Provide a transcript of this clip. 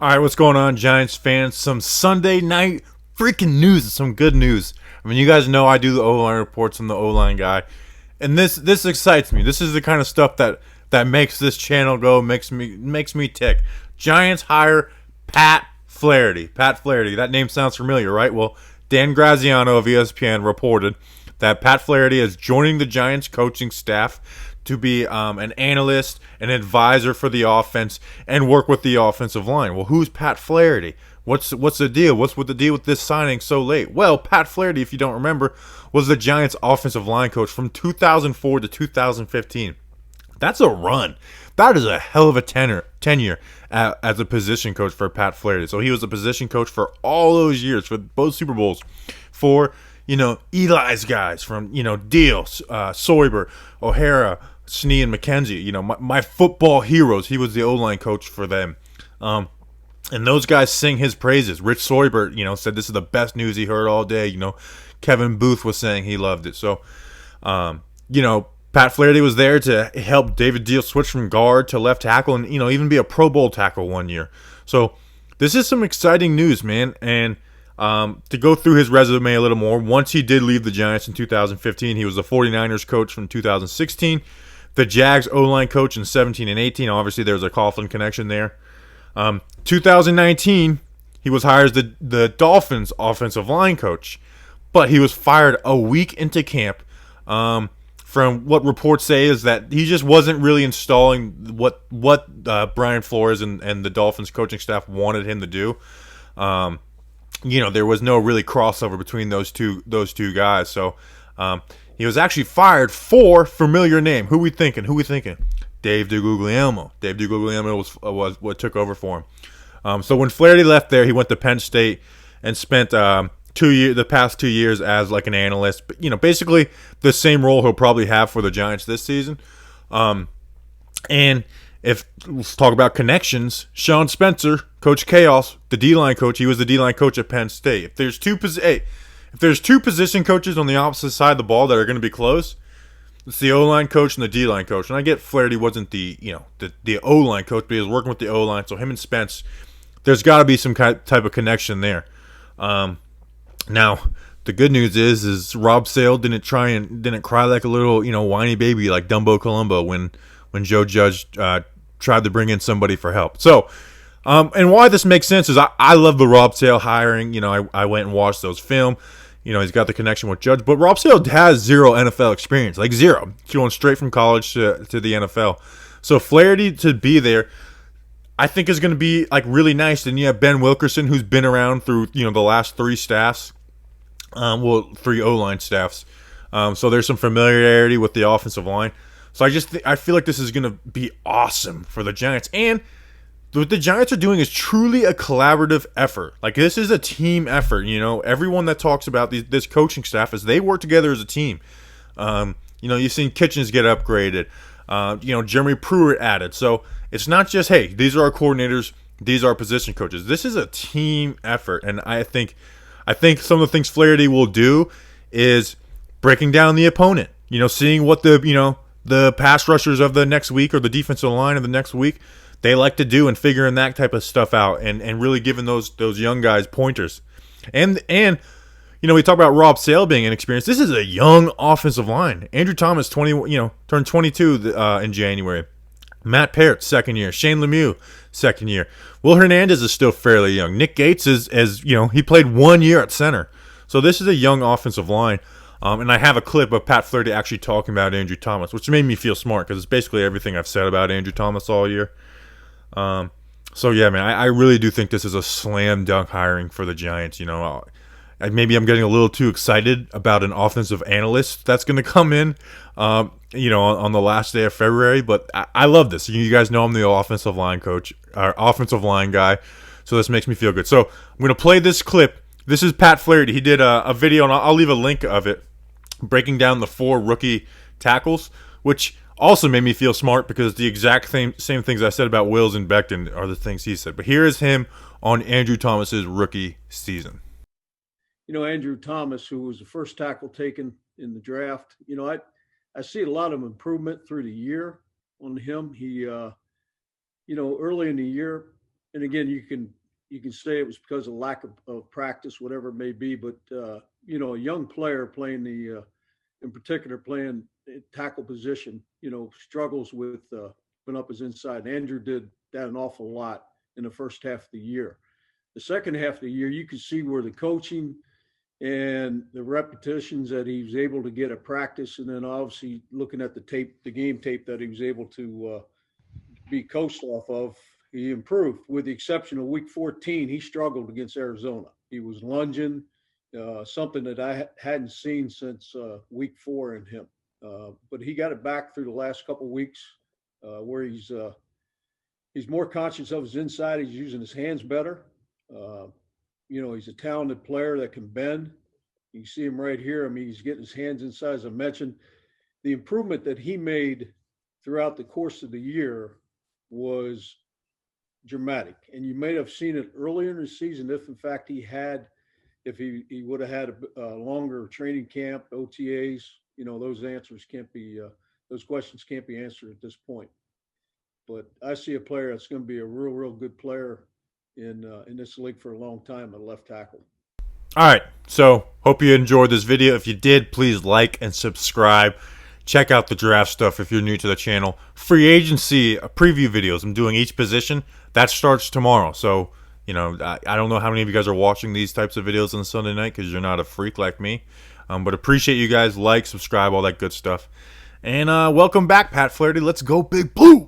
All right, what's going on, Giants fans? Some Sunday night freaking news, some good news. I mean, you guys know I do the O line reports. I'm the O line guy, and this excites me. This is the kind of stuff that makes this channel go, makes me tick. Giants hire Pat Flaherty. Pat Flaherty. That name sounds familiar, right? Well, Dan Graziano of ESPN reported that Pat Flaherty is joining the Giants coaching staff to be an analyst, an advisor for the offense, and work with the offensive line. Well, who's Pat Flaherty? What's the deal? What's with the deal with this signing so late? Well, Pat Flaherty, if you don't remember, was the Giants' offensive line coach from 2004 to 2015. That's a run. That is a hell of a tenure as a position coach for Pat Flaherty. So he was a position coach for all those years, for both Super Bowls, for Eli's guys, from Deal, Soyber, O'Hara, Snee, and McKenzie. My football heroes. He was the O-line coach for them. And those guys sing his praises. Rich Soybert, said this is the best news he heard all day. Kevin Booth was saying he loved it. So, Pat Flaherty was there to help David Deal switch from guard to left tackle and, even be a Pro Bowl tackle one year. So this is some exciting news, man. And to go through his resume a little more, once he did leave the Giants in 2015, he was the 49ers coach from 2016, the Jags O-line coach in 17 and 18. Obviously, there's a Coughlin connection there. 2019, he was hired as the Dolphins offensive line coach, but he was fired a week into camp. From what reports say is that he just wasn't really installing what Brian Flores and the Dolphins coaching staff wanted him to do. There was no really crossover between those two guys. So he was actually fired for familiar name. Who we thinking? Dave DeGuglielmo. Dave DeGuglielmo was what took over for him. So when Flaherty left there, he went to Penn State and spent the past 2 years as like an analyst. But basically the same role he'll probably have for the Giants this season. And if let's talk about connections, Sean Spencer, Coach Chaos, the D-line coach, he was the D-line coach at Penn State. If there's two position coaches on the opposite side of the ball that are going to be close, it's the O-line coach and the D-line coach. And I get Flaherty wasn't the O-line coach, but he was working with the O-line. So him and Spence, there's got to be some type of connection there. Now, the good news is Rob Sale didn't cry like a little whiny baby like Dumbo Columbo when Joe Judge tried to bring in somebody for help. So, and why this makes sense is I love the Rob Sale hiring. I went and watched those film. He's got the connection with Judge, but Rob Sale has zero NFL experience, like zero. He's going straight from college to the NFL. So Flaherty to be there, I think is going to be like really nice. And you have Ben Wilkerson, who's been around through the last three staffs, three O-line staffs. So there's some familiarity with the offensive line. So I feel like this is going to be awesome for the Giants. And what the Giants are doing is truly a collaborative effort. Like, this is a team effort. Everyone that talks about this coaching staff is they work together as a team. You've seen Kitchens get upgraded. Jeremy Pruitt added. So it's not just, hey, these are our coordinators, these are our position coaches. This is a team effort. And I think some of the things Flaherty will do is breaking down the opponent. Seeing what the pass rushers of the next week or the defensive line of the next week they like to do, and figuring that type of stuff out, and really giving those young guys pointers. And we talk about Rob Sale being inexperienced. This is a young offensive line. Andrew Thomas, turned 22 in January. Matt Parrott, second year. Shane Lemieux, second year. Will Hernandez is still fairly young. Nick Gates he played 1 year at center. So this is a young offensive line. And I have a clip of Pat Flaherty actually talking about Andrew Thomas, which made me feel smart because it's basically everything I've said about Andrew Thomas all year. So yeah, man, I really do think this is a slam dunk hiring for the Giants. Maybe I'm getting a little too excited about an offensive analyst that's going to come in, on the last day of February. But I love this. You guys know I'm the offensive line coach, or offensive line guy. So this makes me feel good. So I'm going to play this clip. This is Pat Flaherty. He did a video, and I'll leave a link of it, breaking down the 4 rookie tackles, which also made me feel smart because the exact same things I said about Wills and Becton are the things he said. But here is him on Andrew Thomas's rookie season. Andrew Thomas, who was the first tackle taken in the draft, I see a lot of improvement through the year on him. He, early in the year, and again, you can say it was because of lack of practice, whatever it may be. But a young player playing in particular playing tackle position, struggles with open up his inside. And Andrew did that an awful lot in the first half of the year. The second half of the year, you could see where the coaching and the repetitions that he was able to get at practice, and then obviously looking at the game tape that he was able to be coached off of, he improved. With the exception of week 14, he struggled against Arizona. He was lunging, something that I hadn't seen since week 4 in him. But he got it back through the last couple of weeks, where he's more conscious of his inside. He's using his hands better. He's a talented player that can bend. You see him right here. I mean, he's getting his hands inside, as I mentioned. The improvement that he made throughout the course of the year was dramatic. And you may have seen it earlier in the season if, in fact, if he would have had a longer training camp, OTAs, those questions can't be answered at this point. But I see a player that's going to be a real, real good player in this league for a long time at left tackle. All right, so hope you enjoyed this video. If you did, please like and subscribe. Check out the draft stuff if you're new to the channel. Free agency preview videos I'm doing each position. That starts tomorrow. So, I don't know how many of you guys are watching these types of videos on Sunday night because you're not a freak like me. But appreciate you guys. Like, subscribe, all that good stuff. And welcome back, Pat Flaherty. Let's go Big Blue!